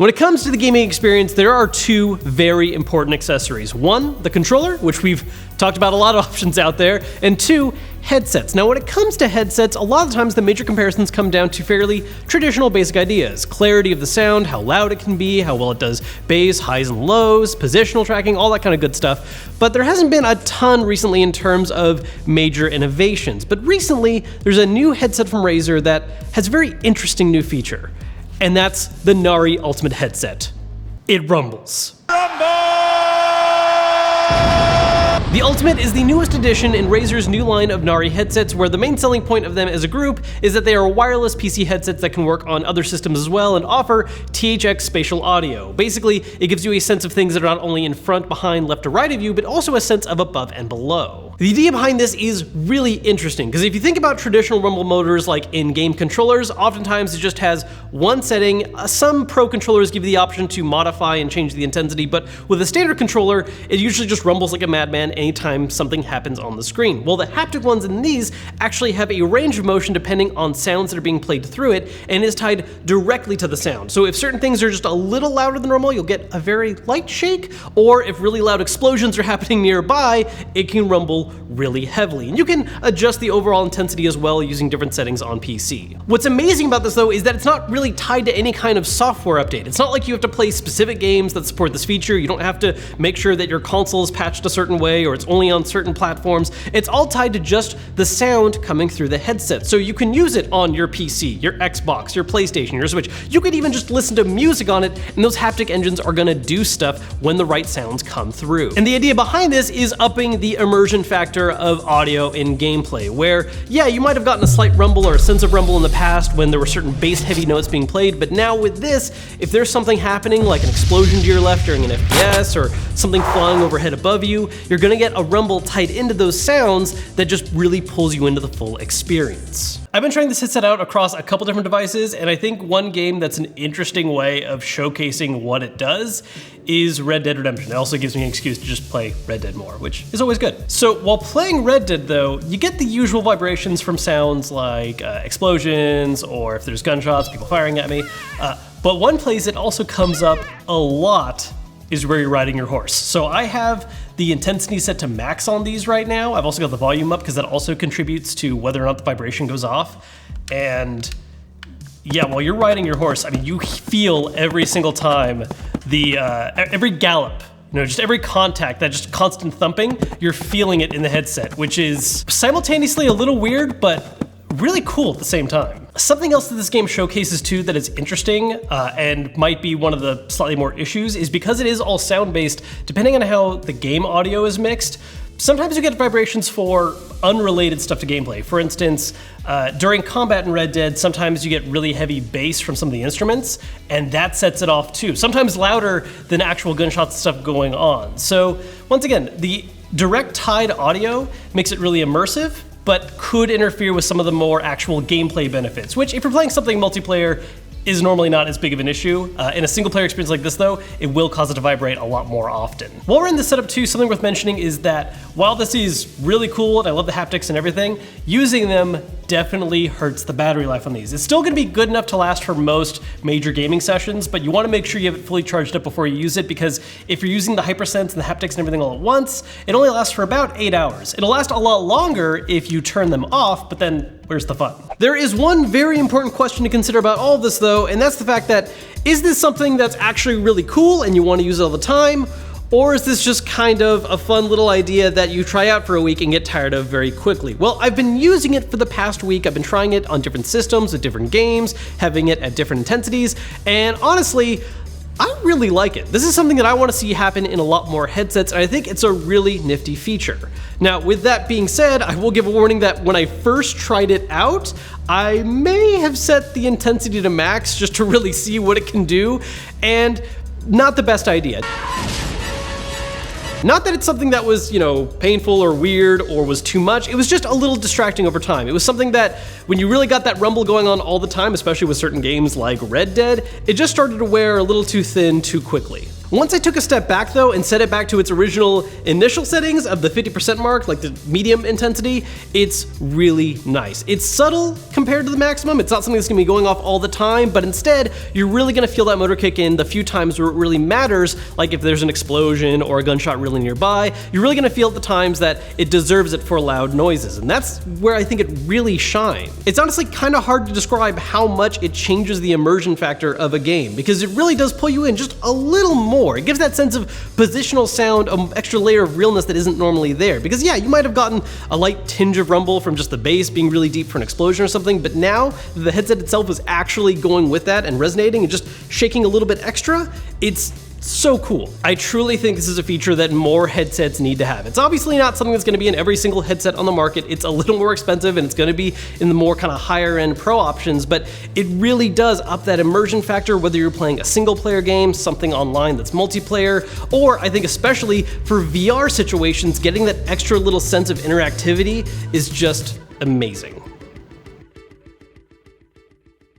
When it comes to the gaming experience, there are two very important accessories. One, the controller, which we've talked about a lot of options out there, and two, headsets. Now, when it comes to headsets, a lot of the times the major comparisons come down to fairly traditional basic ideas. Clarity of the sound, how loud it can be, how well it does bass, highs and lows, positional tracking, all that kind of good stuff. But there hasn't been a ton recently in terms of major innovations. But recently, there's a new headset from Razer that has a very interesting new feature, and that's the Nari Ultimate headset. It rumbles. The Ultimate is the newest addition in Razer's new line of Nari headsets, where the main selling point of them as a group is that they are wireless PC headsets that can work on other systems as well and offer THX spatial audio. Basically, it gives you a sense of things that are not only in front, behind, left, or right of you, but also a sense of above and below. The idea behind this is really interesting, because if you think about traditional rumble motors like in-game controllers, oftentimes it just has one setting. Some pro controllers give you the option to modify and change the intensity, but with a standard controller, it usually just rumbles like a madman anytime something happens on the screen. Well, the haptic ones in these actually have a range of motion depending on sounds that are being played through it, and is tied directly to the sound. So if certain things are just a little louder than normal, you'll get a very light shake, or if really loud explosions are happening nearby, it can rumble really heavily. And you can adjust the overall intensity as well using different settings on PC. What's amazing about this though is that it's not really tied to any kind of software update. It's not like you have to play specific games that support this feature. You don't have to make sure that your console is patched a certain way or it's only on certain platforms. It's all tied to just the sound coming through the headset. So you can use it on your PC, your Xbox, your PlayStation, your Switch. You could even just listen to music on it, and those haptic engines are gonna do stuff when the right sounds come through. And the idea behind this is upping the immersion factor of audio in gameplay, where, yeah, you might have gotten a slight rumble or a sense of rumble in the past when there were certain bass-heavy notes being played, but now with this, if there's something happening like an explosion to your left during an FPS or something flying overhead above you, you're gonna get a rumble tied into those sounds that just really pulls you into the full experience. I've been trying this headset out across a couple different devices, and I think one game that's an interesting way of showcasing what it does is Red Dead Redemption. It also gives me an excuse to just play Red Dead more, which is always good. So while playing Red Dead though, you get the usual vibrations from sounds like explosions, or if there's gunshots, people firing at me. But one place it also comes up a lot is where you're riding your horse. So I have the intensity set to max on these right now. I've also got the volume up because that also contributes to whether or not the vibration goes off. And yeah, while you're riding your horse, I mean, you feel every single time every gallop, just every contact, that just constant thumping, you're feeling it in the headset, which is simultaneously a little weird, but really cool at the same time. Something else that this game showcases too that is interesting and might be one of the slightly more issues is because it is all sound-based, depending on how the game audio is mixed, sometimes you get vibrations for unrelated stuff to gameplay. For instance, during combat in Red Dead, sometimes you get really heavy bass from some of the instruments, and that sets it off too. Sometimes louder than actual gunshots and stuff going on. So once again, the direct tied audio makes it really immersive, but could interfere with some of the more actual gameplay benefits, which if you're playing something multiplayer is normally not as big of an issue. In a single player experience like this though, it will cause it to vibrate a lot more often. While we're in the setup too, something worth mentioning is that while this is really cool and I love the haptics and everything, using them definitely hurts the battery life on these. It's still gonna be good enough to last for most major gaming sessions, but you wanna make sure you have it fully charged up before you use it, because if you're using the HyperSense and the haptics and everything all at once, it only lasts for about 8 hours. It'll last a lot longer if you turn them off, but then where's the fun? There is one very important question to consider about all of this though, and that's the fact that, is this something that's actually really cool and you wanna use it all the time? Or is this just kind of a fun little idea that you try out for a week and get tired of very quickly? Well, I've been using it for the past week. I've been trying it on different systems with different games, having it at different intensities, and honestly, I really like it. This is something that I want to see happen in a lot more headsets, and I think it's a really nifty feature. Now, with that being said, I will give a warning that when I first tried it out, I may have set the intensity to max just to really see what it can do, and not the best idea. Not that it's something that was, painful or weird or was too much, it was just a little distracting over time. It was something that, when you really got that rumble going on all the time, especially with certain games like Red Dead, it just started to wear a little too thin too quickly. Once I took a step back though and set it back to its original initial settings of the 50% mark, like the medium intensity, it's really nice. It's subtle compared to the maximum. It's not something that's gonna be going off all the time, but instead, you're really gonna feel that motor kick in the few times where it really matters, like if there's an explosion or a gunshot really nearby. You're really gonna feel at the times that it deserves it for loud noises, and that's where I think it really shines. It's honestly kind of hard to describe how much it changes the immersion factor of a game, because it really does pull you in just a little more. It gives that sense of positional sound, an extra layer of realness that isn't normally there. Because yeah, you might have gotten a light tinge of rumble from just the bass being really deep for an explosion or something, but now the headset itself is actually going with that and resonating and just shaking a little bit extra. It's so cool. I truly think this is a feature that more headsets need to have. It's obviously not something that's going to be in every single headset on the market. It's a little more expensive and it's going to be in the more kind of higher end pro options, but it really does up that immersion factor whether you're playing a single player game, something online that's multiplayer, or I think especially for VR situations, getting that extra little sense of interactivity is just amazing.